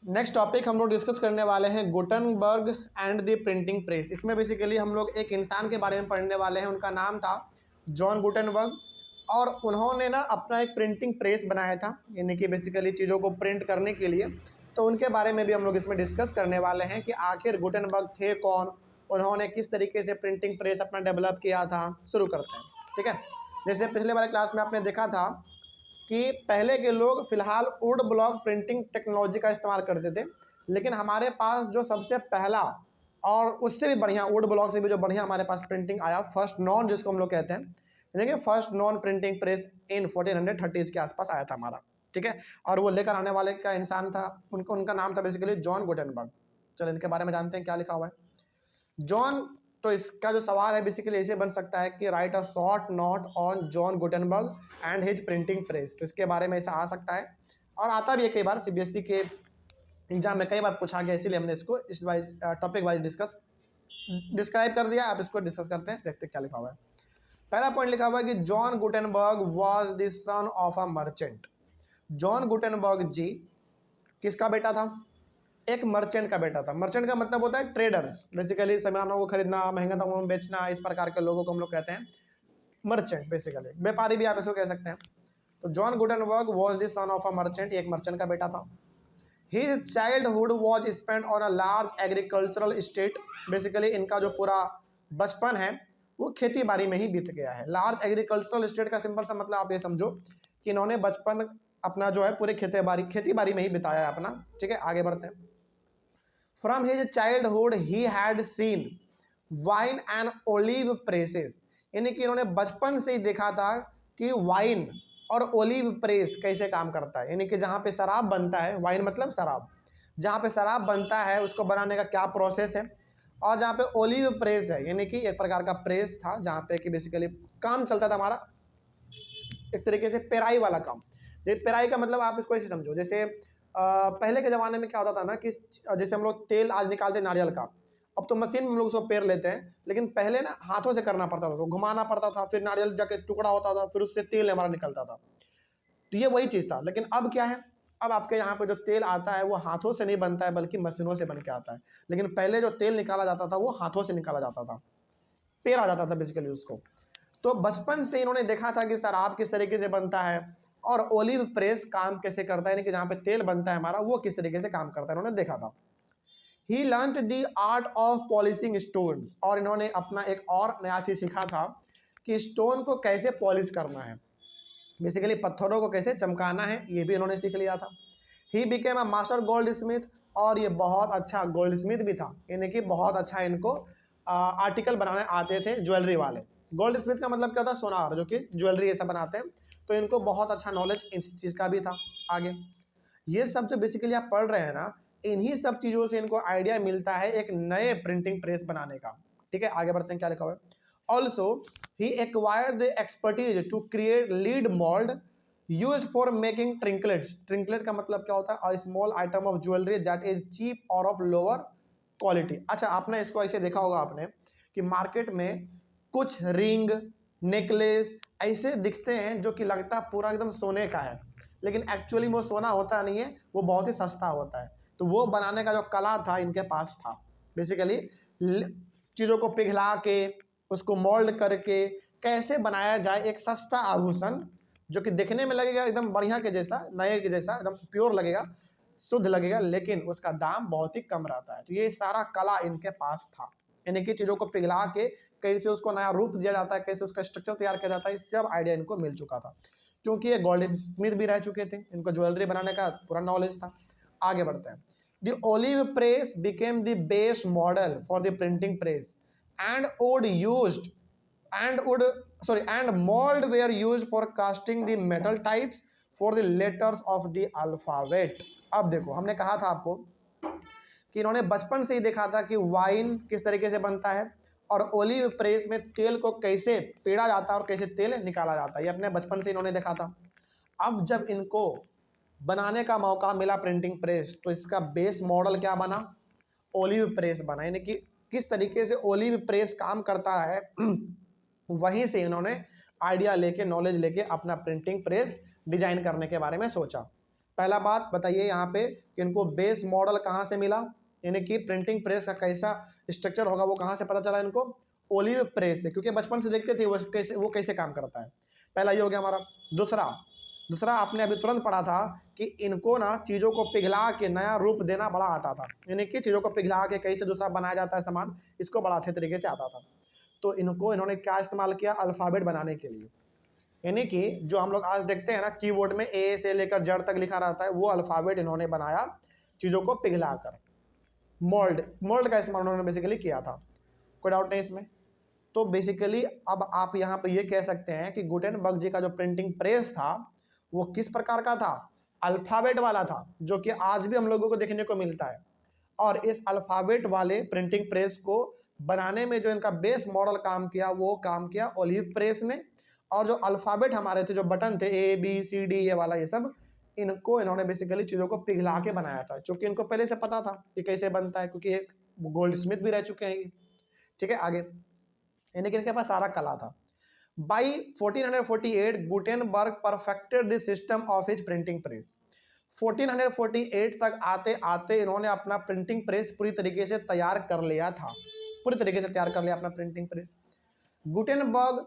Next topic हम लोग discuss करने वाले हैं Gutenberg and the printing press. इसमें बेसिकली हम लोग एक इंसान के बारे में पढ़ने वाले हैं। उनका नाम था जॉन गुटनबर्ग और उन्होंने ना अपना एक प्रिंटिंग प्रेस बनाया था, यानी कि बेसिकली चीज़ों को प्रिंट करने के लिए। तो उनके बारे में भी हम लोग इसमें डिस्कस करने वाले हैं कि आखिर गुटनबर्ग थे कौन, उन्होंने किस तरीके से प्रिंटिंग प्रेस अपना डेवलप किया था। शुरू करते हैं, ठीक है। जैसे पिछले वाले क्लास में आपने देखा था कि पहले के लोग फ़िलहाल वुड ब्लॉक प्रिंटिंग टेक्नोलॉजी का इस्तेमाल करते थे, लेकिन हमारे पास जो सबसे पहला और उससे भी बढ़िया, वुड ब्लॉक से भी जो बढ़िया हमारे पास प्रिंटिंग आया, फर्स्ट नॉन जिसको हम लोग कहते हैं, यानी कि first non printing press in 1430 के आसपास आया था हमारा, ठीक है। और वो लेकर आने वाले का इंसान था, उनका नाम था बेसिकली जॉन गुटेनबर्ग। चलो इनके बारे में जानते हैं क्या लिखा हुआ है। जॉन, तो इसका जो सवाल है बेसिकली ऐसे बन सकता है कि right a short note on John Gutenberg and his printing press. तो इसके बारे में ऐसा आ सकता है और आता भी है कई बार, सीबीएसई के एग्जाम में कई बार पूछा गया, इसीलिए हमने इसको इस वाइज टॉपिक वाइज डिस्क्राइब कर दिया। आप इसको डिस्कस करते हैं, देखते हैं क्या लिखा हुआ है। पहला पॉइंट लिखा हुआ है कि John Gutenberg was the son of a merchant. John Gutenberg ji किसका बेटा था? एक मर्चेंट का बेटा था। मर्चेंट का मतलब होता है ट्रेडर्स, बेसिकली सामानों को खरीदना, महंगा दामों में बेचना, इस प्रकार के लोगों को हम लोग कहते हैं मर्चेंट, बेसिकली व्यापारी भी आप इसको कह सकते हैं। तो John Gutenberg was the son of a merchant, एक मर्चेंट का बेटा था। His childhood was spent on a large agricultural state. Basically इनका जो पूरा बचपन है वो खेती बाड़ी में ही बीत गया है। लार्ज एग्रीकल्चरल स्टेट का सिंपल सा मतलब आप ये समझो कि इन्होंने बचपन अपना जो है पूरे खेती बाड़ी में ही बिताया है अपना, ठीक है। आगे बढ़ते हैं। From his childhood he had seen wine and olive presses, यानी कि इन्होंने बचपन से ही देखा था कि वाइन और ओलिव प्रेस कैसे काम करता है, यानी कि जहाँ पे शराब बनता है, वाइन मतलब शराब, जहाँ पे शराब बनता है उसको बनाने का क्या प्रोसेस है, और जहाँ पे ओलिव प्रेस है यानी कि एक प्रकार का प्रेस था जहाँ पे कि बेसिकली काम चलता था हमारा एक तरीके से पेराई वाला काम। ये पेराई का मतलब आप इसको ऐसे समझो, जैसे पहले के ज़माने में क्या होता था ना कि जैसे हम लोग तेल आज निकालते हैं नारियल का, अब तो मशीन में हम लोग उसको पेर लेते हैं, लेकिन पहले ना हाथों से करना पड़ता था, उसको घुमाना पड़ता था, फिर नारियल जाके टुकड़ा होता था, फिर उससे तेल हमारा निकलता था। तो ये वही चीज़ था। लेकिन अब क्या है, अब आपके यहाँ पे जो तेल आता है वो हाथों से नहीं बनता है बल्कि मशीनों से बन के आता है। लेकिन पहले जो तेल निकाला जाता था वो हाथों से निकाला जाता था, पेरा जाता था बेसिकली उसको। तो बचपन से इन्होंने देखा था कि शराब किस तरीके से बनता है और ओलिव प्रेस काम कैसे करता है, यानी कि जहाँ पे तेल बनता है हमारा वो किस तरीके से काम करता है, इन्होंने देखा था। He learned the art of polishing stones, और इन्होंने अपना एक और नया चीज़ सीखा था कि स्टोन को कैसे पॉलिश करना है, बेसिकली पत्थरों को कैसे चमकाना है, ये भी इन्होंने सीख लिया था। He became a master gold Smith, और ये बहुत अच्छा गोल्ड स्मिथ भी था, यानी कि बहुत अच्छा इनको आर्टिकल बनाने आते थे ज्वेलरी वाले। गोल्ड स्मिथ का मतलब क्या होता है? सोनार, जो कि ज्वेलरी ऐसा बनाते हैं। तो इनको बहुत अच्छा नॉलेज इस चीज़ का भी था। आगे ये सब जो बेसिकली आप पढ़ रहे हैं ना, इन्हीं सब चीज़ों से इनको आइडिया मिलता है एक नए प्रिंटिंग प्रेस बनाने का, ठीक है। आगे बढ़ते हैं, क्या लिखा हुआ है। Also he acquired the expertise to create lead mould used for making trinkets. Trinket का मतलब क्या होता है? A small item of jewellery that is cheap और ऑफ लोअर क्वालिटी। अच्छा, आपने इसको ऐसे देखा होगा आपने कि मार्केट में कुछ रिंग, नेकलेस ऐसे दिखते हैं जो कि लगता पूरा एकदम सोने का है, लेकिन एक्चुअली वो सोना होता नहीं है, वो बहुत ही सस्ता होता है। तो वो बनाने का जो कला था इनके पास था, बेसिकली चीज़ों को पिघला के उसको मोल्ड करके कैसे बनाया जाए एक सस्ता आभूषण जो कि दिखने में लगेगा एकदम बढ़िया के जैसा, नए के जैसा, एकदम प्योर लगेगा, शुद्ध लगेगा, लेकिन उसका दाम बहुत ही कम रहता है। तो ये सारा कला इनके पास था, यानी कि चीज़ों को पिघला के कैसे उसको नया रूप दिया जाता है, कैसे उसका स्ट्रक्चर तैयार किया जाता है, इस सब आइडिया इनको मिल चुका था, क्योंकि ये गोल्ड स्मिथ भी रह चुके थे, इनको ज्वेलरी बनाने का पूरा नॉलेज था। आगे बढ़ते हैं। The olive press became the base model for the printing press and and mold were used for casting the metal types for the letters of the alphabet। अब देखो, हमने कहा था आपको कि इन्होंने बचपन से ही देखा था कि वाइन किस तरीके से बनता है और ओलिव प्रेस में तेल को कैसे पेड़ा जाता है और कैसे तेल निकाला जाता है, ये अपने बचपन से इन्होंने देखा था। अब जब इनको बनाने का मौका मिला प्रिंटिंग प्रेस, तो इसका बेस मॉडल क्या बना? ओलिव प्रेस बना, यानी कि किस तरीके से ओलिव प्रेस काम करता है वहीं से इन्होंने आइडिया लेके, नॉलेज लेके अपना प्रिंटिंग प्रेस डिजाइन करने के बारे में सोचा। पहला बात बताइए यहाँ पे कि इनको बेस मॉडल कहाँ से मिला, यानी कि प्रिंटिंग प्रेस का कैसा स्ट्रक्चर होगा वो कहाँ से पता चला इनको, ओलिव प्रेस से, क्योंकि बचपन से देखते थे वो कैसे काम करता है। पहला ये हो गया हमारा। दूसरा आपने अभी तुरंत पढ़ा था कि इनको ना चीज़ों को पिघला के नया रूप देना बड़ा आता था, यानी कि चीज़ों को पिघला के कैसे दूसरा बनाया जाता है सामान, इसको बड़ा अच्छे तरीके से आता था। तो इन्होंने क्या इस्तेमाल किया, अल्फ़ाबेट बनाने के लिए, यानी कि जो हम लोग आज देखते हैं ना कीबोर्ड में ए से लेकर जेड तक लिखा रहता है, वो अल्फ़ाबेट इन्होंने बनाया चीज़ों को पिघला कर। मोल्ड का इस्तेमाल उन्होंने बेसिकली किया था, कोई डाउट नहीं इसमें। तो बेसिकली अब आप यहाँ पे ये कह सकते हैं कि गुटेनबर्ग जी का जो प्रिंटिंग प्रेस था वो किस प्रकार का था, अल्फ़ाबेट वाला था, जो कि आज भी हम लोगों को देखने को मिलता है। और इस अल्फ़ाबेट वाले प्रिंटिंग प्रेस को बनाने में जो इनका बेस मॉडल काम किया वो काम किया ओलिव प्रेस ने। और जो अल्फ़ाबेट हमारे थे, जो बटन थे ABCD ये वाला, ये सब इनको इन्होंने बेसिकली चीज़ों को पिघला के बनाया था, क्योंकि इनको पहले से पता था कि कैसे बनता है, क्योंकि एक गोल्ड स्मिथ भी रह चुके हैं। ठीक है, आगे यानी कि इनके पास सारा कला था। By 1448 Gutenberg perfected the system of his printing press. 1448 तक आते आते इन्होंने अपना प्रिंटिंग प्रेस पूरी तरीके से तैयार कर लिया था, पूरी तरीके से तैयार कर लिया अपना printing press. Gutenberg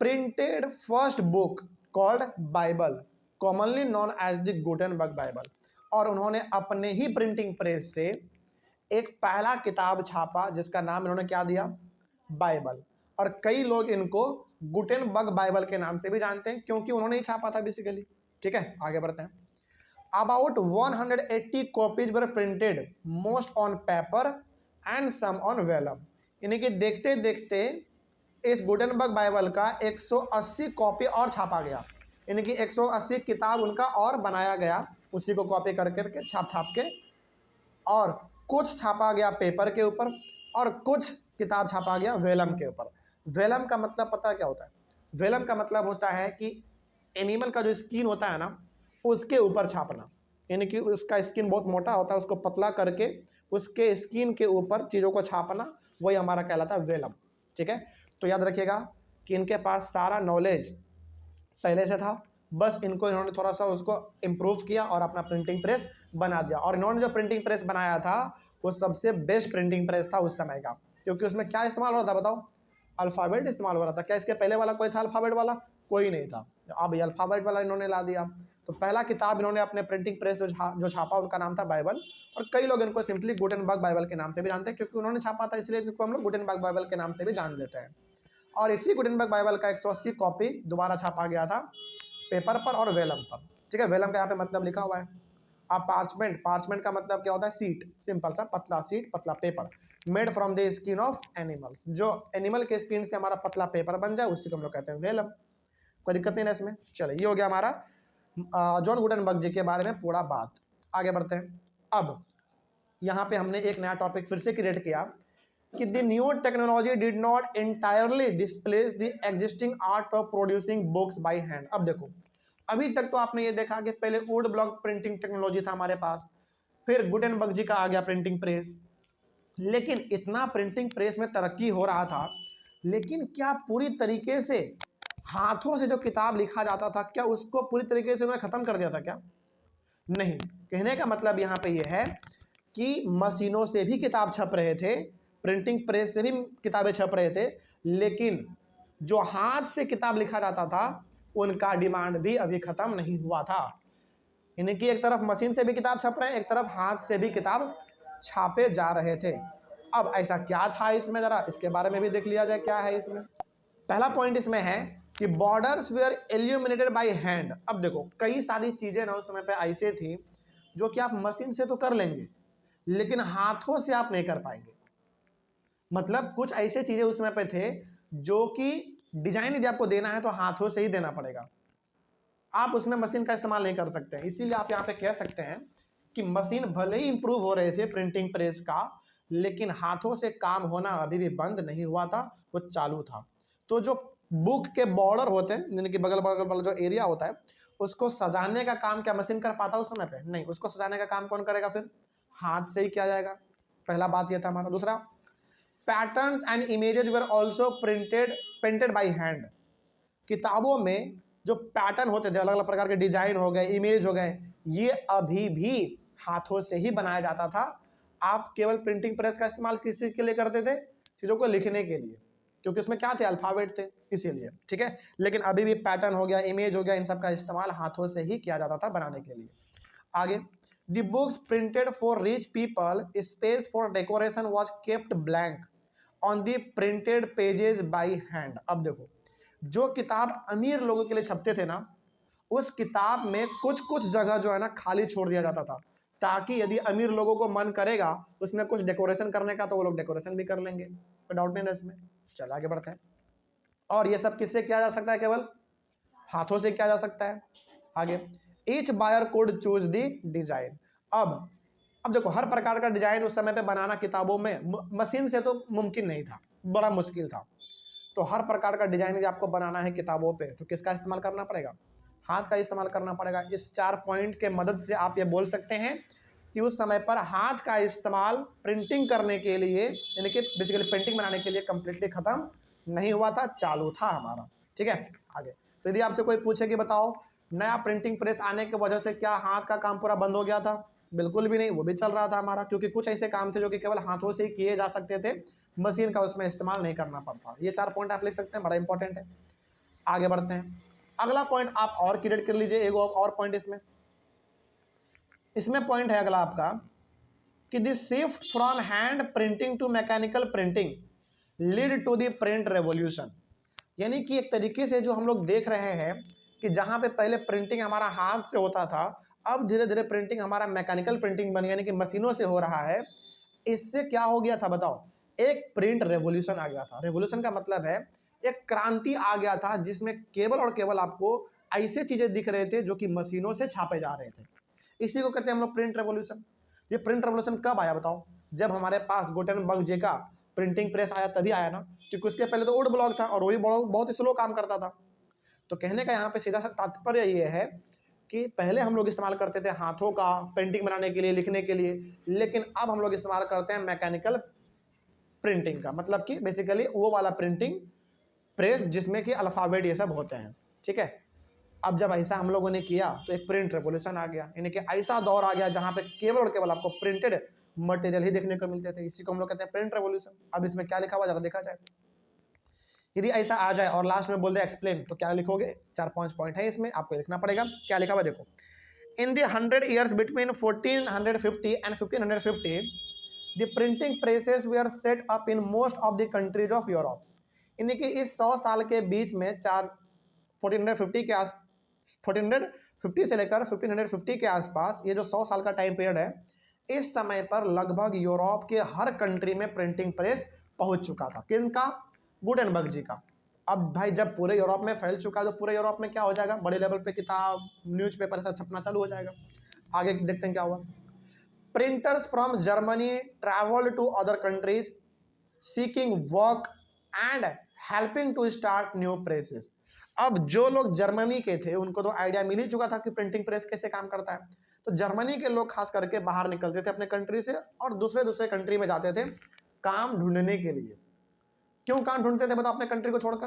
printed first book called Bible, commonly known as the Gutenberg Bible. और उन्होंने अपने ही प्रिंटिंग प्रेस से एक पहला किताब छापा जिसका नाम इन्होंने क्या दिया, बाइबल। और कई लोग इनको गुटेनबर्ग बाइबल के नाम से भी जानते हैं, क्योंकि उन्होंने ही छापा था बेसिकली। ठीक है, आगे बढ़ते हैं। About 180 copies were printed, most on paper and some on vellum. यानी कि देखते देखते इस गुटेनबर्ग बाइबल का 180 कॉपी और छापा गया, यानी कि 180 किताब उनका और बनाया गया, उसी को कॉपी कर करके छाप के। और कुछ छापा गया पेपर के ऊपर और कुछ किताब छापा गया वेलम के ऊपर। वेलम का मतलब पता है क्या होता है, वेलम का मतलब होता है कि एनिमल का जो स्किन होता है ना, उसके ऊपर छापना, यानी कि उसका स्किन बहुत मोटा होता है, उसको पतला करके उसके स्किन के ऊपर चीज़ों को छापना, वही हमारा कहलाता है वेलम। ठीक है, तो याद रखिएगा कि इनके पास सारा नॉलेज पहले से था, बस इन्होंने थोड़ा सा उसको इम्प्रूव किया और अपना प्रिंटिंग प्रेस बना दिया। और इन्होंने जो प्रिंटिंग प्रेस बनाया था वो सबसे बेस्ट प्रिंटिंग प्रेस था उस समय का, क्योंकि उसमें क्या इस्तेमाल हो रहा था बताओ, अल्फ़ाबेट इस्तेमाल हो रहा था। क्या इसके पहले वाला कोई था अल्फ़ाबेट वाला, कोई नहीं था। अब ये अल्फ़ाबेट वाला इन्होंने ला दिया। तो पहला किताब इन्होंने अपने प्रिंटिंग प्रेस जो छापा उनका नाम था बाइबल, और कई लोग इनको सिंपली गुटेनबर्ग बाइबल के नाम से भी जानते हैं, क्योंकि उन्होंने छापा था, इसलिए इनको हम लोग गुटेनबर्ग बाइबल के नाम से भी जान लेते हैं। और इसी गुटेनबर्ग बाइबल का 180 कॉपी दोबारा छापा गया था पेपर पर और वेलम पर। ठीक है, वेलम का यहाँ पे मतलब लिखा हुआ है। अब पार्चमेंट का मतलब क्या होता है, सीट, सिंपल सा पतला सीट, पतला paper, made from the skin of animals, जो एनिमल के स्किन से हमारा पतला पेपर बन जाए उसी को हम लोग कहते हैं वेलम। कोई दिक्कत नहीं ना इसमें। चलिए, ये हो गया हमारा जॉन गुटेनबर्ग जी के बारे में पूरा बात। आगे बढ़ते हैं। अब यहाँ पे हमने एक नया टॉपिक फिर से क्रिएट किया कि the new technology did not entirely displace the existing art of producing books bye hand. अब देखो, अभी तक तो आपने ये देखा कि पहले वुड ब्लॉक प्रिंटिंग टेक्नोलॉजी था हमारे पास, फिर गुटेनबर्ग जी का आ गया प्रिंटिंग प्रेस। लेकिन इतना प्रिंटिंग प्रेस में तरक्की हो रहा था, लेकिन क्या पूरी तरीके से हाथों से जो किताब लिखा जाता था, क्या उसको पूरी तरीके से उन्होंने ख़त्म कर दिया था क्या? नहीं। कहने का मतलब यहाँ पे ये है कि मशीनों से भी किताब छप रहे थे, प्रिंटिंग प्रेस से भी किताबें छप रहे थे, लेकिन जो हाथ से किताब लिखा जाता था उनका डिमांड भी अभी ख़त्म नहीं हुआ था। यानी कि एक तरफ मशीन से भी किताब छप रहे हैं, एक तरफ हाथ से भी किताब छापे जा रहे थे। अब ऐसा क्या था इसमें, ज़रा इसके बारे में भी देख लिया जाए क्या है इसमें। पहला पॉइंट इसमें है कि borders were illuminated by hand. अब देखो, कई सारी चीज़ें ना उस समय पे ऐसे थी जो कि आप मशीन से तो कर लेंगे, लेकिन हाथों से आप नहीं कर पाएंगे। मतलब कुछ ऐसे चीज़ें उस समय पे थे जो कि डिजाइन यदि आपको देना है तो हाथों से ही देना पड़ेगा, आप उसमें मशीन का इस्तेमाल नहीं कर सकते हैं। इसीलिए आप यहाँ पे कह सकते हैं कि मशीन भले ही इंप्रूव हो रहे थे प्रिंटिंग प्रेस का, लेकिन हाथों से काम होना अभी भी बंद नहीं हुआ था, वो चालू था। तो जो बुक के बॉर्डर होते हैं, यानी कि बगल बगल वाला जो एरिया होता है, उसको सजाने का काम क्या मशीन कर पाता उस समय पे? नहीं, उसको सजाने का काम कौन करेगा? फिर हाथ से ही किया जाएगा। पहला बात यह था हमारा। दूसरा, patterns and images were also painted by hand. किताबों में जो पैटर्न होते थे, अलग अलग प्रकार के डिजाइन हो गए, इमेज हो गए, ये अभी भी हाथों से ही बनाया जाता था। आप केवल प्रिंटिंग प्रेस का इस्तेमाल किसी के लिए करते थे? चीज़ों को लिखने के लिए, क्योंकि उसमें क्या थे, अल्फ़ाबेट थे, इसीलिए। ठीक है, लेकिन अभी भी पैटर्न हो गया, इमेज हो गया, इन सब का इस्तेमाल हाथों से ही किया जाता था बनाने के लिए। आगे, the books printed for rich people, space for decoration was kept blank on the printed pages by hand. अब देखो, जो किताब अमीर लोगों के लिए छपते थे ना, उस किताब में कुछ कुछ जगह जो है ना खाली छोड़ दिया जाता था, ताकि यदि अमीर लोगों को मन करेगा उसमें कुछ डेकोरेशन करने का तो वो लोग डेकोरेशन भी कर लेंगे, कोई डाउट नहीं है इसमें। चल आगे बढ़ते हैं। और ये सब किससे किया जा सकता है? केवल हाथों से किया जा सकता है। आगे, each buyer could choose the design. अब देखो, हर प्रकार का डिजाइन उस समय पे बनाना किताबों में मशीन से तो मुमकिन नहीं था, बड़ा मुश्किल था। तो हर प्रकार का डिजाइन यदि आपको बनाना है किताबों पे तो किसका इस्तेमाल करना पड़ेगा? हाथ का इस्तेमाल करना पड़ेगा। इस 4 पॉइंट के मदद से आप ये बोल सकते हैं कि उस समय पर हाथ का इस्तेमाल प्रिंटिंग करने के लिए, यानी कि बेसिकली पेंटिंग बनाने के लिए कंप्लीटली खत्म नहीं हुआ था, चालू था हमारा। ठीक है, आगे। तो यदि आपसे कोई पूछे कि बताओ नया प्रिंटिंग प्रेस आने की वजह से क्या हाथ का काम पूरा बंद हो गया था? बिल्कुल भी नहीं, वो भी चल रहा था हमारा, क्योंकि कुछ ऐसे काम थे जो कि केवल हाथों से ही किए जा सकते थे, मशीन का उसमें इस्तेमाल नहीं करना पड़ता। ये 4 पॉइंट आप लिख सकते हैं, बड़ा इंपॉर्टेंट है। आगे बढ़ते हैं। अगला पॉइंट आप और क्रिएट कर लीजिए, एक और पॉइंट इसमें पॉइंट है अगला आपका कि this shift from hand printing to mechanical printing lead to the print revolution. यानी कि एक तरीके से जो हम लोग देख रहे हैं कि जहां पे पहले प्रिंटिंग हमारा हाथ से होता था, अब धीरे धीरे प्रिंटिंग हमारा मैकेनिकल प्रिंटिंग बन गया, यानी कि मशीनों से हो रहा है। इससे क्या हो गया था बताओ? एक प्रिंट रेवोल्यूशन आ गया था। रेवोल्यूशन का मतलब है एक क्रांति आ गया था, जिसमें केवल और केवल आपको ऐसे चीजें दिख रहे थे जो कि मशीनों से छापे जा रहे थे। इसी को कहते हैं हम लोग प्रिंट रेवोल्यूशन। ये प्रिंट रेवोल्यूशन कब आया बताओ? जब हमारे पास गुटेनबर्ग जी का प्रिंटिंग प्रेस आया, तभी आया ना, क्योंकि उसके पहले तो वुड ब्लॉक था और वही बहुत ही स्लो काम करता था। तो कहने का यहाँ पे सीधा सा तात्पर्य ये है कि पहले हम लोग इस्तेमाल करते थे हाथों का पेंटिंग बनाने के लिए, लिखने के लिए, लेकिन अब हम लोग इस्तेमाल करते हैं मैकेनिकल प्रिंटिंग का, मतलब कि बेसिकली वो वाला प्रिंटिंग प्रेस जिसमें कि अल्फ़ाबेट ये सब होते हैं। ठीक है, अब जब ऐसा हम लोगों ने किया तो एक प्रिंट रेवोल्यूशन आ गया, यानी कि ऐसा दौर आ गया जहां पे केवल और केवल आपको प्रिंटेड मटेरियल ही देखने को मिलते थे। इसी को हम लोग कहते हैं प्रिंट रेवोल्यूशन। अब इसमें क्या लिखा हुआ जरा देखा जाए। यदि ऐसा आ जाए और लास्ट में बोल दे एक्सप्लेन, तो क्या लिखोगे? 4-5 पॉइंट है इसमें, आपको लिखना पड़ेगा। क्या लिखा हुआ देखो, in the 100 years between 1450 and 1550 the printing presses were set up in most of the countries of Europe। यानी कि इस 100 साल के बीच में 1450 से लेकर 1550 के आसपास, ये जो 100 साल का टाइम पीरियड है, इस समय पर लगभग यूरोप के हर कंट्री में प्रिंटिंग प्रेस पहुंच चुका था। किनका? गुटेनबर्ग जी का। अब भाई जब पूरे यूरोप में फैल चुका तो पूरे यूरोप में क्या हो जाएगा? बड़े लेवल पे किताब, न्यूज़पेपर ऐसा छपना चालू हो जाएगा। आगे देखते हैं क्या हुआ। Printers from Germany travel to other countries seeking work and helping to start new presses. अब जो लोग जर्मनी के थे उनको तो आइडिया मिल ही चुका था कि प्रिंटिंग प्रेस कैसे काम करता है, तो जर्मनी के लोग खास करके बाहर निकलते थे अपने कंट्री से और दूसरे कंट्री में जाते थे काम ढूंढने के लिए। क्यों काम ढूंढते थे बताओ अपने कंट्री को छोड़कर?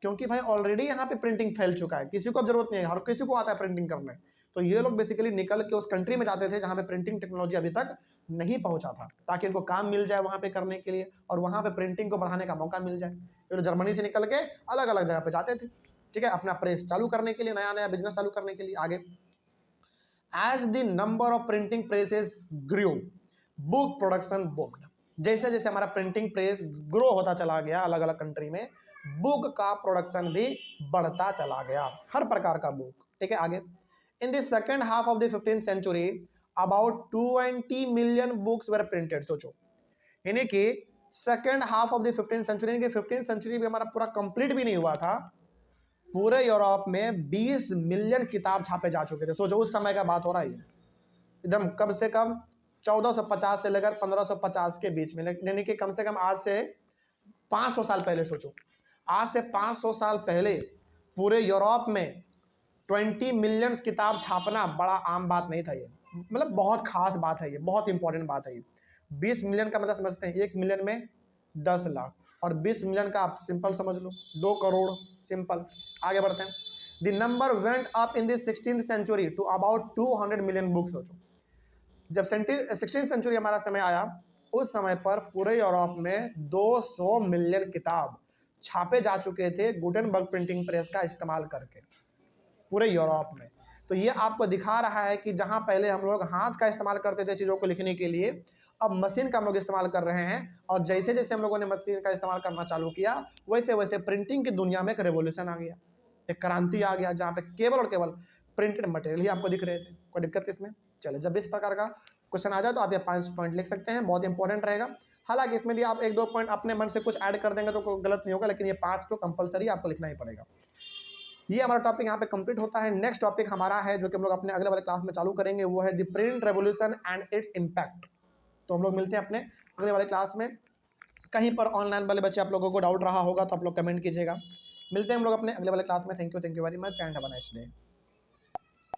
क्योंकि भाई ऑलरेडी यहाँ पे प्रिंटिंग फैल चुका है, किसी को अब जरूरत नहीं है, हर किसी को आता है प्रिंटिंग करने। तो ये लोग बेसिकली निकल के उस कंट्री में जाते थे जहाँ पे प्रिंटिंग टेक्नोलॉजी अभी तक नहीं पहुंचा था, ताकि इनको काम मिल जाए वहाँ पे करने के लिए और वहाँ पे प्रिंटिंग को बढ़ाने का मौका मिल जाए। तो जर्मनी से निकल के अलग अलग जगह पे जाते थे, ठीक है, अपना प्रेस चालू करने के लिए, नया नया बिजनेस चालू करने के लिए। आगे, as the number of printing presses grew book production boomed. जैसे जैसे हमारा प्रिंटिंग प्रेस ग्रो होता चला गया अलग अलग कंट्री में, बुक का प्रोडक्शन भी बढ़ता चला गया, हर प्रकार का बुक। ठीक है, आगे, in the second half of the 15th century about 20 million books were printed. सोचो, यानी कि second half of the 15th century, यानी कि 15th सेंचुरी भी हमारा पूरा कंप्लीट भी नहीं हुआ था, पूरे यूरोप में 20 मिलियन किताब छापे जा चुके थे। सोचो, उस समय का बात हो रहा है एकदम, कब से कब 1450 से लेकर 1550 के बीच में, यानी कि कम से कम आज से 500 साल पहले। सोचो, आज से 500 साल पहले पूरे यूरोप में 20 मिलियन किताब छापना बड़ा आम बात नहीं था। ये मतलब बहुत खास बात है, ये बहुत इंपॉर्टेंट बात है। ये 20 मिलियन का मतलब समझते हैं, 1 मिलियन में 10 लाख, और 20 मिलियन का आप सिंपल समझ लो 2 करोड़, सिंपल। आगे बढ़ते हैं। The number went up in the 16th century to about 200 million books. सोचो, जब 16th सेंचुरी हमारा समय आया, उस समय पर पूरे यूरोप में 200 मिलियन किताब छापे जा चुके थे गुटेनबर्ग प्रिंटिंग प्रेस का इस्तेमाल करके पूरे यूरोप में। तो ये आपको दिखा रहा है कि जहां पहले हम लोग हाथ का इस्तेमाल करते थे चीज़ों को लिखने के लिए, अब मशीन का हम लोग इस्तेमाल कर रहे हैं। और जैसे जैसे हम लोगों ने मशीन का इस्तेमाल करना चालू किया, वैसे वैसे प्रिंटिंग की दुनिया में एक रेवोल्यूशन आ गया, एक क्रांति आ गया, जहाँ पे केवल और केवल प्रिंटेड मटेरियल ही आपको दिख रहे थे। कोई दिक्कत इसमें? चले, जब इस प्रकार का क्वेश्चन आ जाए तो आप ये 5 पॉइंट लिख सकते हैं, बहुत इंपॉर्टेंट रहेगा। हालांकि इसमें भी आप 1-2 पॉइंट अपने मन से कुछ ऐड कर देंगे तो कोई गलत नहीं होगा, लेकिन ये 5 तो कंपलसरी आपको लिखना ही पड़ेगा। ये हमारा टॉपिक यहाँ पे कंप्लीट होता है। नेक्स्ट टॉपिक हमारा है जो कि हम लोग अपने अगले वाले क्लास में चालू करेंगे, वो है the print revolution and its impact. तो हम लोग मिलते हैं अपने अगले वाले क्लास में। कहीं पर ऑनलाइन वाले बच्चे आप लोगों को डाउट रहा होगा तो आप लोग कमेंट कीजिएगा। मिलते हैं हम लोग अपने अगले वाले क्लास में। Thank you very much and have a nice day.